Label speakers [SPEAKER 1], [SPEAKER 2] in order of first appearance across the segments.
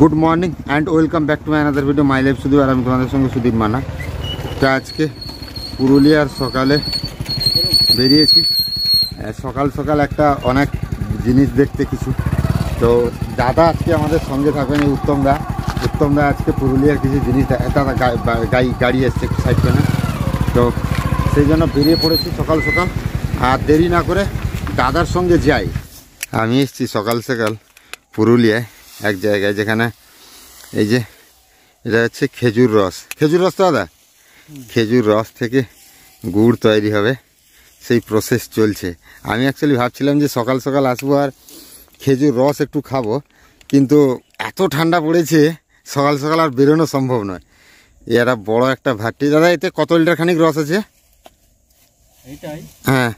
[SPEAKER 1] Good morning and welcome back to my another video my life Sudeep और तुम्हारे संगे सुदीप माना। तो आज के पुरुलियार सकाले बेरिয়েছি সকাল সকাল একটা অনেক জিনিস দেখতে কিছু। তো দাদা আজকে আমাদের সঙ্গে থাকবেন, উত্তমদা আজকে পুরুলিয়ার কিছু জিনিস গাড়ি এসছে সাইড করে। তো সেই জন্য বেরিয়ে পড়েছি সকাল সকাল, আর দেরি না করে দাদার সঙ্গে যাই। আমি এসেছি সকাল সকাল পুরুলিয়ায় এক জায়গায়, যেখানে এই যে এটা হচ্ছে খেজুর রস তো দাদা, খেজুর রস থেকে গুড় তৈরি হবে, সেই প্রসেস চলছে। আমি অ্যাকচুয়ালি ভাবছিলাম যে সকাল সকাল আসবো আর খেজুর রস একটু খাবো, কিন্তু এত ঠান্ডা পড়েছে সকাল সকাল আর বেরোনো সম্ভব নয়। এরা বড় একটা ভাটি। দাদা এতে কত লিটার খানিক রস আছে? হ্যাঁ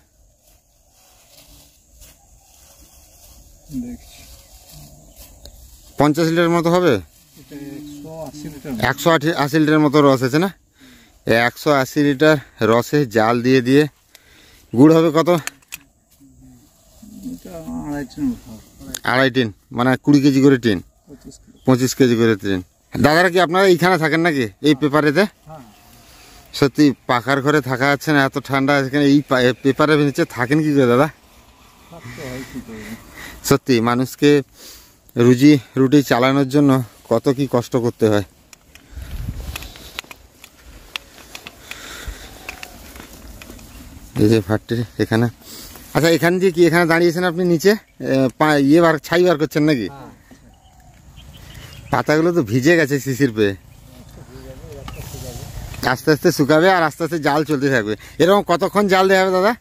[SPEAKER 1] 50 লিটার মতো হবে, 180 লিটার মতো রস আছে না। 180 লিটার রসে জাল দিয়ে দিয়ে গুড় হবে কত? 2.5 টিন, মানে 20 কেজি করে টিন, 25 কেজি করে টিন। দাদারা কি আপনারা এইখানে থাকেন নাকি এই পেপারেতে? সত্যি পাকার ঘরে থাকা যাচ্ছে না, এত ঠান্ডা এখানে এই পেপারের নিচে থাকেন কি করে দাদা? সত্যি মানুষকে রুটি চালানোর জন্য কত কি কষ্ট করতে হয়। এই যে ভাটটি এখানে। আচ্ছা এখানে যে কি এখানে দাঁড়িয়েছেন আপনি, নিচে ছাই বার করছেন নাকি? পাতাগুলো তো ভিজে গেছে শিশির পেয়ে, আস্তে আস্তে শুকাবে আর আস্তে আস্তে জাল চলতে থাকবে। এরকম কতক্ষণ জাল দেওয়া হবে দাদা?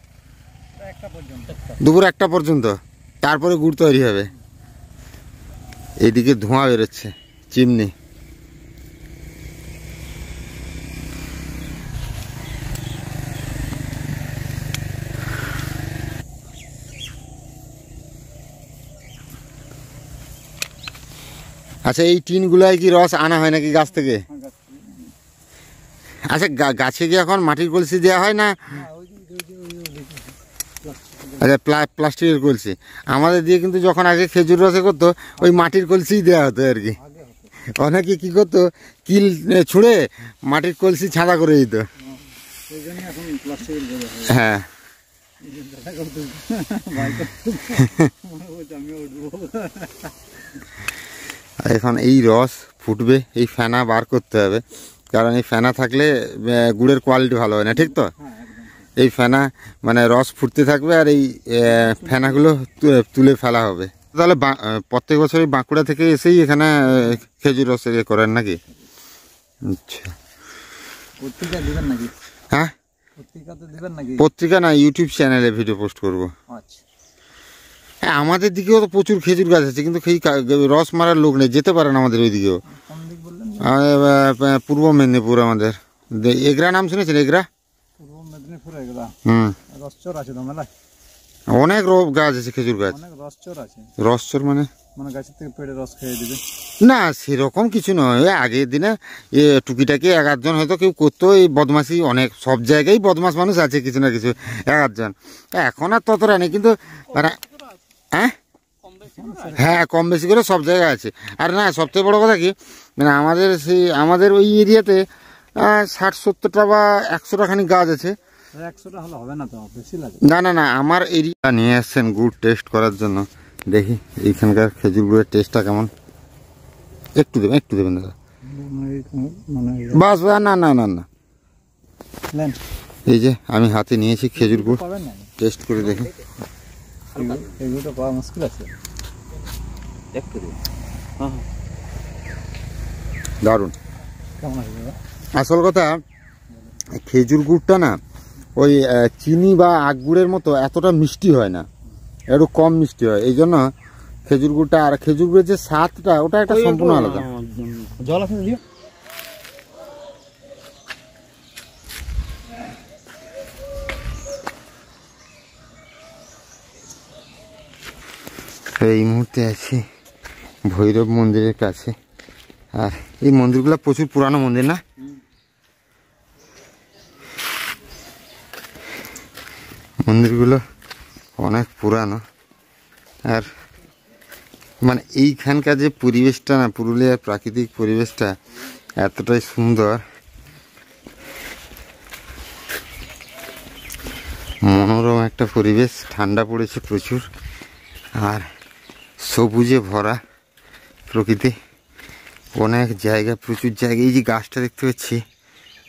[SPEAKER 1] দুপুর 1টা পর্যন্ত, তারপরে গুড় তৈরি হবে। এইদিকে ধোঁয়া বেরোচ্ছে, চিমনি। আচ্ছা এই টিনগুলাই কি রস আনা হয় নাকি গাছ থেকে? আচ্ছা গাছে কি এখন মাটির কলসি দেওয়া হয় না? আচ্ছা প্লাস্টিকের কলসি। আমাদের দিয়ে কিন্তু যখন আগে খেজুর রসে করতো ওই মাটির কলসিই দেওয়া হতো আর কি। অনেকে কি করতো, কিল ছুঁড়ে মাটির কলসি ছাঁদা করে দিত। হ্যাঁ এখন এই রস ফুটবে, এই ফেনা বার করতে হবে, কারণ এই ফেনা থাকলে গুড়ের কোয়ালিটি ভালো হয় না, ঠিক তো? এই ফেনা মানে রস ফুটতে থাকবে আর এই ফেনাগুলো তুলে ফেলা হবে। তাহলে প্রত্যেক বছরই বাঁকুড়া থেকে এসেই এখানে খেজুর রস করেন নাকি? আচ্ছা হ্যাঁ, পত্রিকা না, ইউটিউব চ্যানেলে ভিডিও পোস্ট করবো। হ্যাঁ আমাদের দিকেও তো প্রচুর খেজুর গাছ আছে, কিন্তু রস মারার লোক নেই, যেতে পারে না আমাদের ওই দিকেও। পূর্ব মেদিনীপুর আমাদের। এগরা নাম শুনেছেন? এগরা অনেক গাছ আছে খেজুর গাছ। রসচর মানে না সেরকম কিছু নয়। আগের দিনে টুকিটাকি 1-8 হয়তো কেউ করতো, এই বদমাশি অনেক, সব জায়গায় বদমাশ মানুষ আছে কিছু না কিছু, 1-8 এখন আর ততটা নেই, কিন্তু হ্যাঁ কম বেশি করে সব জায়গায় আছে। আর না সবথেকে বড় কথা কি, মানে আমাদের ওই এরিয়াতে 60-70টা বা 100টা খানি গাছ আছে। না আমার এরিয়া নিয়ে আসছেন গুড় টেস্ট করার জন্য। দেখি এইখানকার খেজুর গুড়ের টেস্টটা কেমন। একটু দেবেন দাদা, বাস না। এই যে আমি হাতে নিয়েছি খেজুর গুড়, টেস্ট করে দেখি। দারুণ। আসল কথা খেজুর গুড়টা না ওই চিনি বা আখ গুড়ের মতো এতটা মিষ্টি হয় না, একটু কম মিষ্টি হয়। এই জন্য খেজুর গুড়টা, আর খেজুর গুড়ের যে স্বাদটা ওটা একটা সম্পূর্ণ আলাদা। জল আছে এই মুহূর্তে আছি ভৈরব মন্দিরের কাছে। আর এই মন্দিরগুলো প্রচুর পুরানো মন্দির না? মন্দিরগুলো অনেক পুরানো, আর মানে এইখানকার যে পরিবেশটা না, পুরুলিয়ার প্রাকৃতিক পরিবেশটা এতটাই সুন্দর, মনোরম একটা পরিবেশ। ঠান্ডা পড়েছে প্রচুর, আর সবুজে ভরা প্রকৃতি। অনেক জায়গা, প্রচুর জায়গা। এই যে গাছটা দেখতে পাচ্ছি,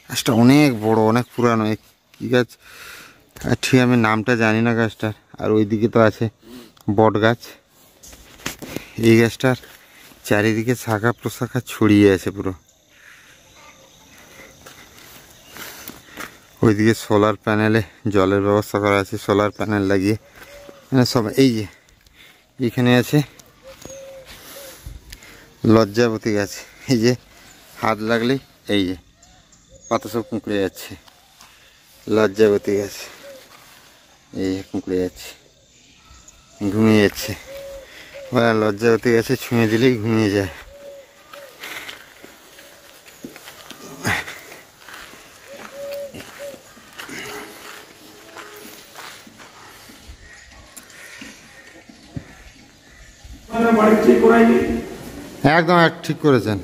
[SPEAKER 1] গাছটা অনেক বড়, অনেক পুরানো। কী গাছ ঠিক আমি নামটা জানি না গাছটার। আর ওইদিকে তো আছে বট গাছ। এই গাছটার চারিদিকে শাখা প্রশাখা ছড়িয়ে আছে পুরো। ওইদিকে সোলার প্যানেলে জলের ব্যবস্থা করা আছে, সোলার প্যানেল লাগিয়ে মানে সব। এই যে এখানে আছে লজ্জাবতী গাছ। এই যে হাত লাগলেই এই যে পাতা সব কুঁকড়ে যাচ্ছে। লজ্জাবতী গাছ, এই যে কুঁকড়ে যাচ্ছে, ঘুমিয়ে যাচ্ছে। লজ্জাবতী গাছে ছুঁয়ে দিলেই ঘুমিয়ে যায়। একদম ঠিক করেছেন,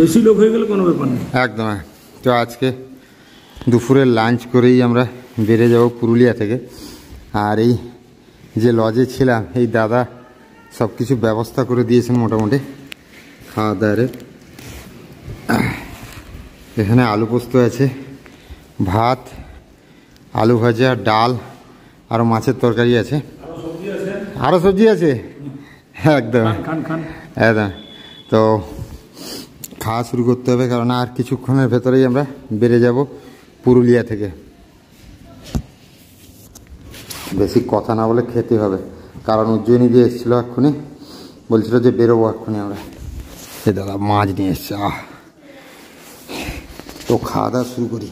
[SPEAKER 2] বেশি লোক হয়ে গেলে কোনো ব্যাপার নেই।
[SPEAKER 1] একদম। তো আজকে দুপুরের লাঞ্চ করেই আমরা বেরিয়ে যাব পুরুলিয়া থেকে। আর এই যে লজে ছিলাম, এই দাদা সব কিছু ব্যবস্থা করে দিয়েছেন মোটামুটি খাওয়া দাওয়ার। এখানে আলু পোস্ত আছে, ভাত, আলু ভাজা, ডাল, আরও মাছের তরকারি আছে, আরও সবজি আছে। একদম একদম। তো খাওয়া শুরু করতে হবে, কারণ আর কিছুক্ষণের ভেতরেই আমরা বেরিয়ে যাব পুরুলিয়া থেকে। বেশি কথা না বলে খেতে হবে, কারণ উজ্জয়িনী দিয়ে এসেছিলো এক্ষুনি, বলছিল যে বেরোবো এক্ষুনি আমরা। সে দাদা মাছ নিয়ে এসছে। তো খাওয়া দাওয়া শুরু করি।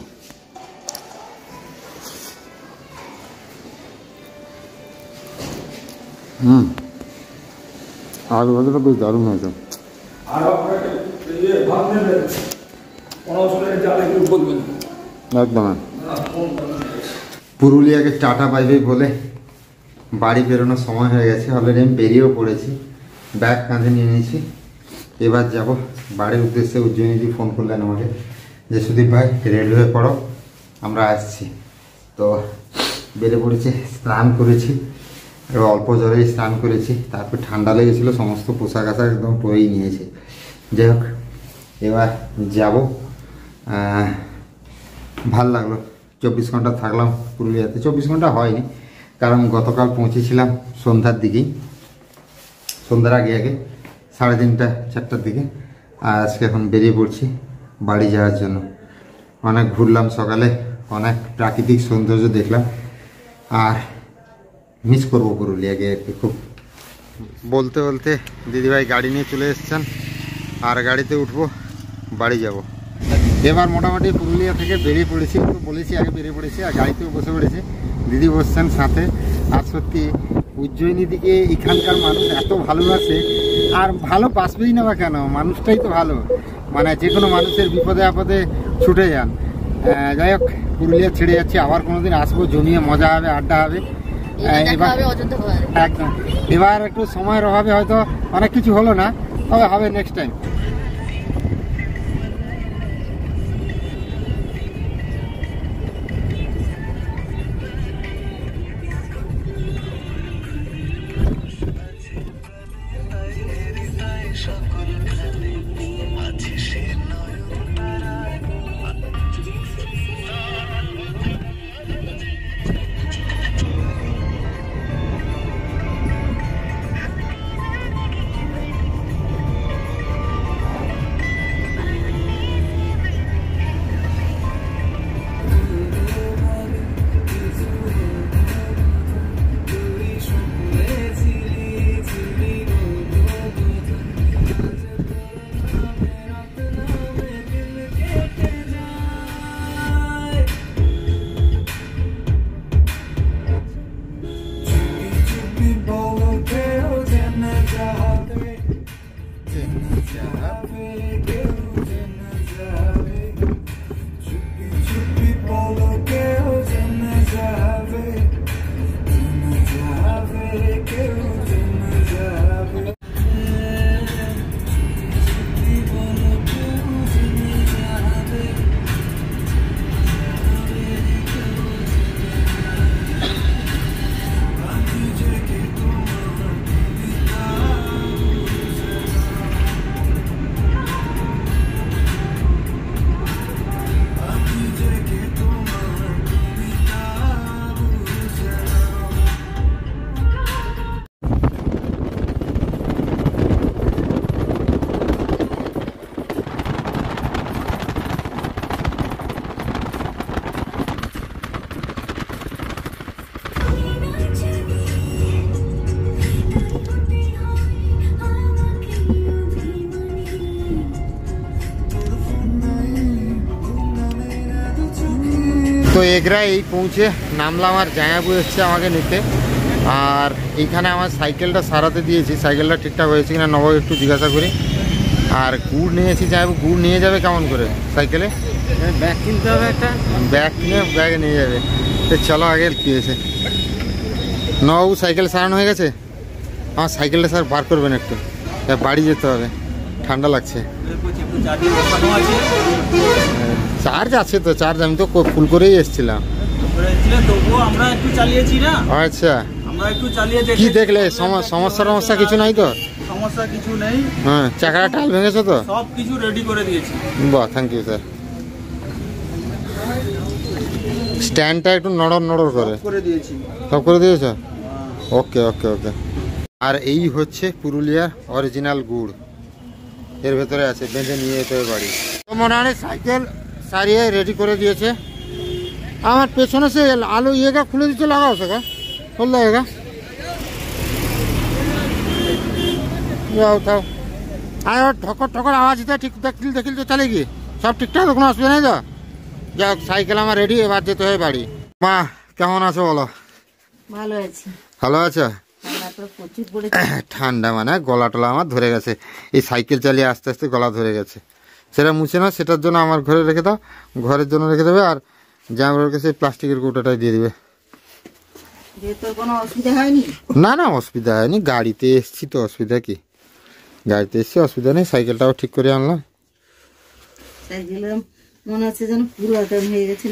[SPEAKER 1] আলু ভাজাটা বেশ দারুণ হয়েছে। একদম। পুরুলিয়াকে টাটা বাই বাই বলে বাড়ি বেরোনোর সময় হয়ে গেছে। অলরেডি আমি বেরিয়েও পড়েছি, ব্যাগ কাঁধে নিয়ে নিয়েছি। এবার যাব বাড়ির উদ্দেশ্যে। উজ্জয়িনীজি ফোন করলেন আমাকে যে সুদীপ ভাই রেডি হয়ে পড়ো, আমরা আসছি। তো বেরিয়ে পড়েছি, স্নান করেছি, এবার অল্প জলেই স্নান করেছি। তারপর ঠান্ডা লেগেছিলো, সমস্ত পোশাক আশাক একদম পরেই নিয়েছি। যাই হোক, এবার যাব। ভাল লাগলো, 24 ঘন্টা থাকলাম পুরুলিয়াতে। 24 ঘন্টা হয়নি, কারণ গতকাল পৌঁছেছিলাম সন্ধ্যার দিকেই, সন্ধ্যার আগে 3:30 4টার দিকে। আর আজকে এখন বেরিয়ে পড়ছি বাড়ি যাওয়ার জন্য। অনেক ঘুরলাম সকালে, অনেক প্রাকৃতিক সৌন্দর্য দেখলাম, আর মিস করবো পুরুলিয়াকে খুব। বলতে বলতে দিদিভাই গাড়ি নিয়ে চলে এসেছেন, আর গাড়িতে উঠবো, বাড়ি যাব। এবার মোটামুটি পুরুলিয়া থেকে বেরিয়ে পড়েছি। তো বলেছি আগে বেরিয়ে পড়েছি, আর গাড়িতেও বসে পড়েছি, দিদি বসছেন সাথে। আর সত্যি উজ্জয়িনী দিকে এখানকার মানুষ এত ভালোবাসে, আর ভালোবাসবেই না বা কেন, মানুষটাই তো ভালো। মানে যে কোনো মানুষের বিপদে আপদে ছুটে যান। যাই হোক, পুরুলিয়া ছেড়ে যাচ্ছি, আবার কোনোদিন আসবো, জমিয়ে মজা হবে, আড্ডা হবে। একদম। এবার একটু সময়ের অভাবে হয়তো অনেক কিছু হলো না, তবে হবে নেক্সট টাইম। তো এগরা এই পৌঁছে নামলাম, আর জায়াবু এসছে আমাকে নিতে। আর এইখানে আমার সাইকেলটা সারাতে দিয়েছি, সাইকেলটা ঠিকঠাক হয়েছে কিনা নবাব একটু জিজ্ঞাসা করি। আর গুড় নিয়েছি, জায়াবু গুড় নিয়ে যাবে কেমন করে সাইকেলে?
[SPEAKER 2] ব্যাগ কিনতে হবে একটা,
[SPEAKER 1] ব্যাগ কিনে ব্যাগে নিয়ে যাবে। তো চলো আগে কি হয়েছে। নবাবু সাইকেল সারানো হয়ে গেছে? আমার সাইকেলটা স্যার বার করবেন একটু, বাড়ি যেতে হবে, ঠান্ডা লাগছে। চার্জ আছে তো, চার্জ আমি তো ফুল করেই এসেছিলাম। আচ্ছা, কি দেখলে সমস্যা কিছু নাই তো?
[SPEAKER 2] সমস্যা কিছু নেই।
[SPEAKER 1] হ্যাঁ, চাকাটা টাল ভেঙেছো তো?
[SPEAKER 2] সব কিছু রেডি করে দিয়েছি।
[SPEAKER 1] বাহ, থ্যাংক ইউ স্যার। স্ট্যান্ডটা একটু নড়র করে
[SPEAKER 2] দিয়েছি।
[SPEAKER 1] সব করে দিয়েছো? ওকে ওকে ওকে। আর এই হচ্ছে পুরুলিয়ার অরিজিনাল গুড়, এর ভেতরে আছে, বেঁধে নিয়ে যেতে হবে বাড়ি। তো মনে হয় সাইকেল সারিয়ে রেডি করে দিয়েছে। আমার পেছনে সে আলো ইয়েটা খুলে দিচ্ছে, লাগাও সেটা খুল লাগেগা। যাও তাও, আর ঠকর আওয়াজ দিতে ঠিক দেখিল তো চলে গিয়ে সব ঠিকঠাক, কোনো অসুবিধা নেই তো? যাক, সাইকেল আমার রেডি, এবার যেতে হয় বাড়ি। মা কেমন আছো বলো?
[SPEAKER 3] ভালো আছি।
[SPEAKER 1] ভালো আছো? ঠান্ডা মানে গলা টলা আমার ধরে গেছে, এই সাইকেল চালিয়ে আস্তে আস্তে গলা ধরে গেছে। সেটা মুছে না, সেটার জন্য আমার ঘরে রেখে দাও, ঘরের জন্য রেখে দেবে। আর জামার কাছে প্লাস্টিকের কৌটাটাই দিয়ে দিবে।
[SPEAKER 3] কোনো অসুবিধা হয়নি?
[SPEAKER 1] না না, অসুবিধা হয়নি, গাড়িতে এসছি তো, অসুবিধা কি? গাড়িতে এসছি, অসুবিধা নেই। সাইকেলটাও ঠিক করে আনলাম।
[SPEAKER 3] মনে হচ্ছে যেন পুরাতন হয়ে গেছে।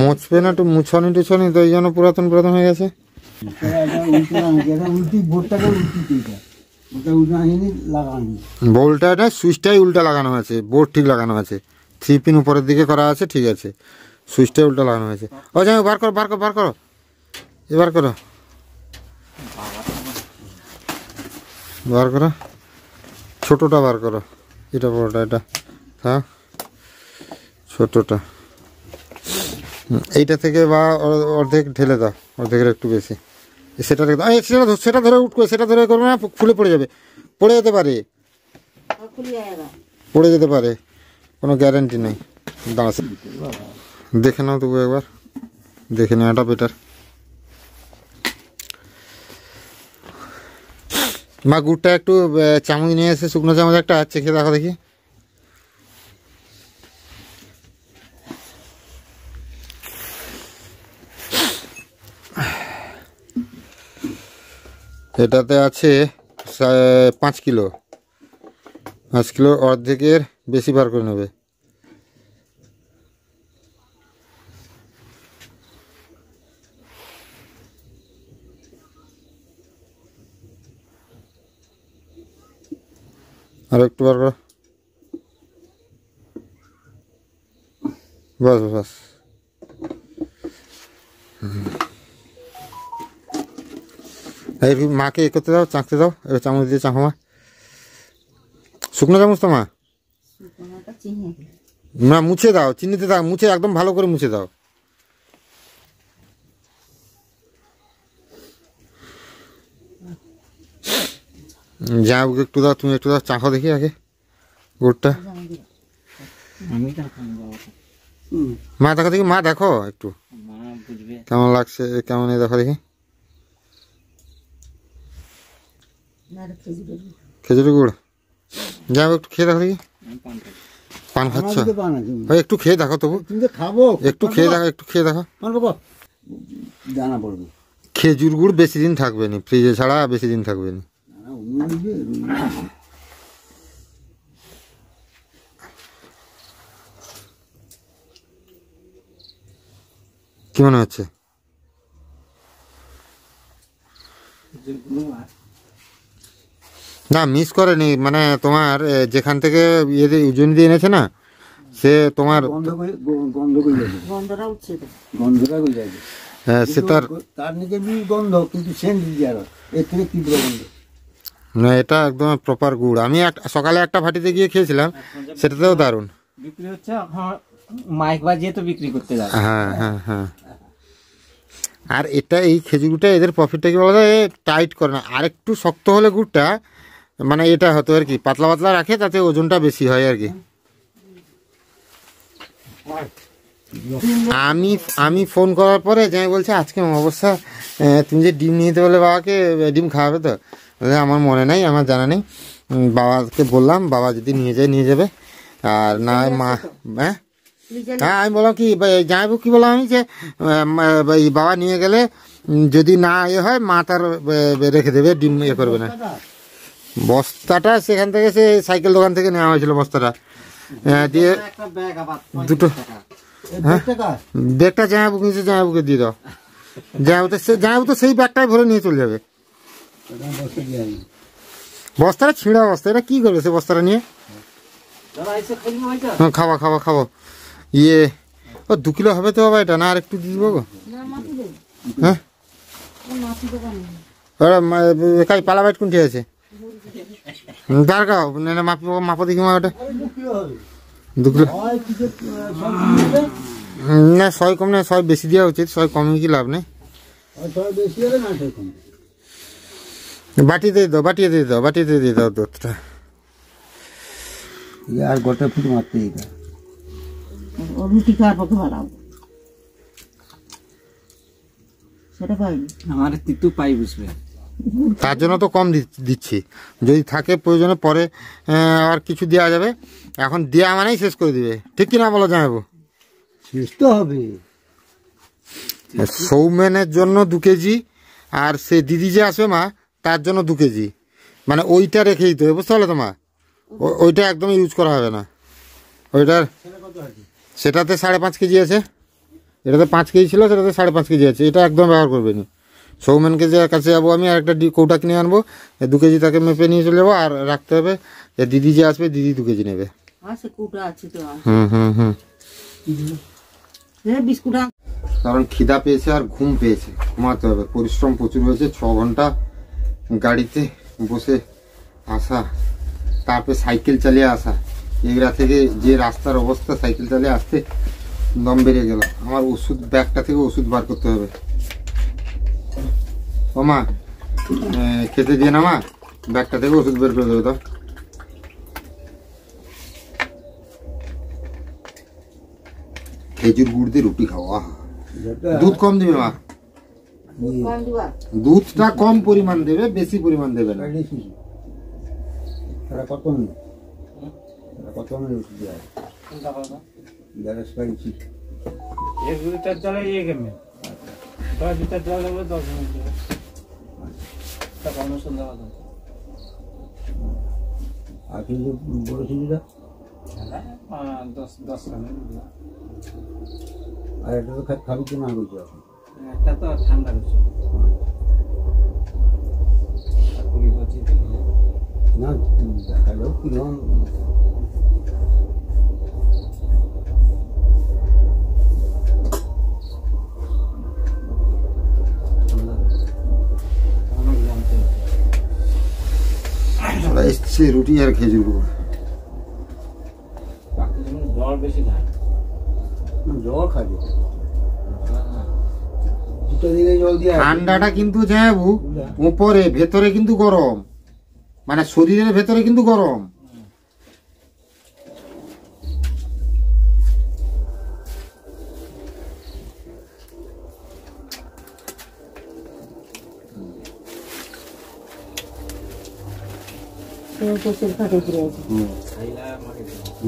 [SPEAKER 1] মুছবে না, একটু মুছনি টুছনি, তো এই জন্য পুরাতন হয়ে গেছে। বোল্টটা সুইচটাই উল্টা লাগানো আছে, বোর্ড ঠিক লাগানো আছে, 3 পিন উপরের দিকে করা আছে, ঠিক আছে, সুইচটাই উল্টা লাগানো হয়েছে। ও যাই, বার করো এবার করো, বার করো, ছোটটা বার করো, এটা বড়টা, এটা হ্যাঁ ছোটটা। এইটা থেকে বা অর্ধেক ঢেলে দাও, অর্ধেকের একটু বেশি। সেটা দেখো, সেটা ধরে উঠবে, সেটা ধরে করবে না, খুলে পড়ে যাবে, পড়ে যেতে পারে, কোনো গ্যারান্টি নেই। দাঁড়া, দেখে নাও তবু একবার, দেখে নেওয়াটা বেটার। মা গুড়টা একটু চামচ নিয়ে এসে, শুকনো চামচ একটা চেখে দেখো দেখি। এটাতে আছে 5 কিলো, 5 কিলো অর্ধেকের বেশি বার করে নেবে। আর একটু বার করো, বাস। এই মাকে এ করতে দাও, চাঁকতে দাও, এবার চামচ দিয়ে চাঁকো মা, শুকনো চামচ তো মা, না মুছে দাও, চিনিতে দাও, মুছে একদম ভালো করে মুছে দাও। যা একটু দাও, তুমি একটু দাও, চাঁকো দেখি আগে গুড়টা। মা দেখো দেখি, মা দেখো একটু কেমন লাগছে, কেমন দেখো দেখি। খেজুরি গুড়, যাও একটু খেয়ে দেখো দেখি। পান খাচ্ছ? একটু খেয়ে দেখো তবু, একটু খেয়ে দেখো। খেজুর গুড় বেশি দিন থাকবে না, ফ্রিজে ছাড়া বেশি দিন থাকবে না। কি মনে হচ্ছে? না মিস করেনি, মানে তোমার যেখান থেকে ওজন দিয়ে এনেছে না, সে তোমার সে তার না, এটা একদম প্রপার গুড়। আমি সকালে একটা ভাটিতে গিয়ে খেয়েছিলাম, সেটাতেও দারুণ
[SPEAKER 2] বিক্রি হচ্ছে, মাইক বাজিয়ে তো বিক্রি করতে যাবে।
[SPEAKER 1] হ্যাঁ। আর এটা এই খেজুর গুড়টা এদের প্রফিটটা কি বলা যায়, টাইট করে না, আর একটু শক্ত হলে গুড়টা, মানে এটা হতো আর কি, পাতলা রাখে, তাতে ওজনটা বেশি হয় আর কি। আমি ফোন করার পরে যাই বলছে আজকে অবস্থা তুমি যে ডিম নিয়ে যেতে বলে বাবাকে, ডিম খাওয়াবে তো? বলে, আমার মনে নেই, আমার জানা নেই। বাবাকে বললাম, বাবা যদি নিয়ে যায় নিয়ে যাবে, আর না মা। হ্যাঁ হ্যাঁ, আমি বললাম কি জামাইবু কি বললাম আমি যে বাবা নিয়ে গেলে যদি না ইয়ে হয় মা তার রেখে দেবে, ডিম ইয়ে করবে না। বস্তাটা সেখান থেকে সে সাইকেল দোকান থেকে নেওয়া হয়েছিল বস্তাটা, দিয়ে দুটো। হ্যাঁ ব্যাগটা জামাইবু কিনছে, জামাইবুকে দিয়ে দাও। জামাইবু তো সেই ব্যাগটাই ভরে নিয়ে চলে যাবে। বস্তাটা ছিঁড়া বস্তা, এটা কি করবে সে বস্তাটা নিয়ে? খাওয়া খাওয়া খাবো ইয়ে, ও 2 কিলো হবে তো বাবা, এটা না আর একটু দিয়ে দেবো? হ্যাঁ কাই পালা বাইট কোনটি আছে দাঁড়াও না, মাপো দেখি মা ওটা 2 কিলো না। 100 কম না, 100 বেশি দেওয়া উচিত, 100 কমে কি লাভ নেই। বাটিতে দাও, বাটিয়ে দিয়ে দাও, বাটিতে দিয়ে দাও দুধটা।
[SPEAKER 4] আর গোটা ফুট মারতে
[SPEAKER 3] রুটি খাওয়ার পক্ষে ভালো সেটা পাইনি।
[SPEAKER 2] আমার তিতু পাই বুঝবে,
[SPEAKER 1] তার জন্য তো কম দিচ্ছি, যদি থাকে প্রয়োজনে পরে আর কিছু দেওয়া যাবে, এখন দেওয়া মানেই শেষ করে দিবে। ঠিক কিনা বলো জামাইবু?
[SPEAKER 4] শেষ তো হবে।
[SPEAKER 1] সৌমেনের জন্য 2 কেজি, আর সে দিদি যে আসবে মা তার জন্য 2 কেজি, মানে ওইটা রেখে দিতে হবে, বুঝতে পারলে তো মা? ওইটা একদম ইউজ করা হবে না। ওইটার সেটাতে 5.5 কেজি আছে, এটাতে 5 কেজি ছিল, সেটাতে 5.5 কেজি আছে। এটা একদম ব্যবহার করবে না। সৌমেনকে যে কাছে যাবো আমি, আর একটা কৌটা কিনে আনবো, 2 কেজি তাকে মেপে নিয়ে চলে যাবো, আর রাখতে হবে দিদি যে আসবে, দিদি 2 কেজি নেবে।
[SPEAKER 3] বিস্কুট
[SPEAKER 1] কারণ খিদা পেয়েছে আর ঘুম পেয়েছে, ঘুমাতে হবে। পরিশ্রম প্রচুর হয়েছে, 6 ঘন্টা গাড়িতে বসে আসা, তারপরে সাইকেল চালিয়ে আসা। এগুলা থেকে যে রাস্তার অবস্থা, সাইকেল চালিয়ে আসতে দম বেরিয়ে গেল। আমার ওষুধ ব্যাগটা থেকে ওষুধ বার করতে হবে। ও মা খেতে দিয়ে না মা, ব্যাগটা থেকে ওষুধ বের করে দেবে তো। খেজুর গুড় দিয়ে রুটি খাওয়া, দুধ কম দিবে মা, দুধটা কম পরিমাণ দেবে, বেশি পরিমাণ দেবে না।
[SPEAKER 4] কত মিনিট কত মিনিট ওষুধ দেওয়া গ্যাস পাইছি
[SPEAKER 2] 1 লিটার জলে 1 ml, 10 লিটার জল দেবো 10 মিনিট দেবো।
[SPEAKER 4] আর কিন্তু বড় সিলিটা
[SPEAKER 2] 10 মিনিট।
[SPEAKER 4] আর এটা তো খাবি কি না বলছো?
[SPEAKER 2] একটা তো ঠান্ডা হচ্ছে
[SPEAKER 4] না, দেখালো কিরকম
[SPEAKER 1] এসছে রুটি আর খেজুর গুড়।
[SPEAKER 2] জল বেশি খায়,
[SPEAKER 4] জল খাবে দুটো দিকে জল দিয়ে।
[SPEAKER 1] ঠান্ডাটা কিন্তু যাবো উপরে, ভেতরে কিন্তু গরম, মানে শরীরের ভেতরে কিন্তু গরম।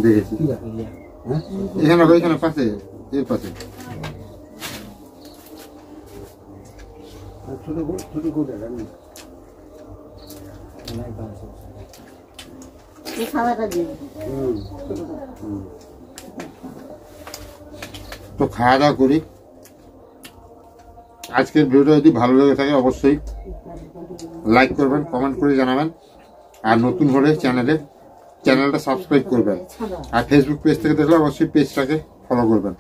[SPEAKER 1] দেখেছি এখানে ওইখানে পাশে, এর পাশে
[SPEAKER 4] ছোট ছোট করে
[SPEAKER 1] তো খাওয়া দাওয়া করি। আজকের ভিডিওটা যদি ভালো লেগে থাকে অবশ্যই লাইক করবেন, কমেন্ট করে জানাবেন, আর নতুন হলে চ্যানেলটা সাবস্ক্রাইব করবেন, আর ফেসবুক পেজ থেকে দেখলে অবশ্যই পেজটাকে ফলো করবেন।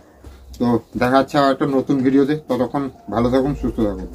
[SPEAKER 1] তো দেখা যাচ্ছে আর একটা নতুন ভিডিওতে, ততক্ষণ ভালো থাকুন, সুস্থ থাকুন।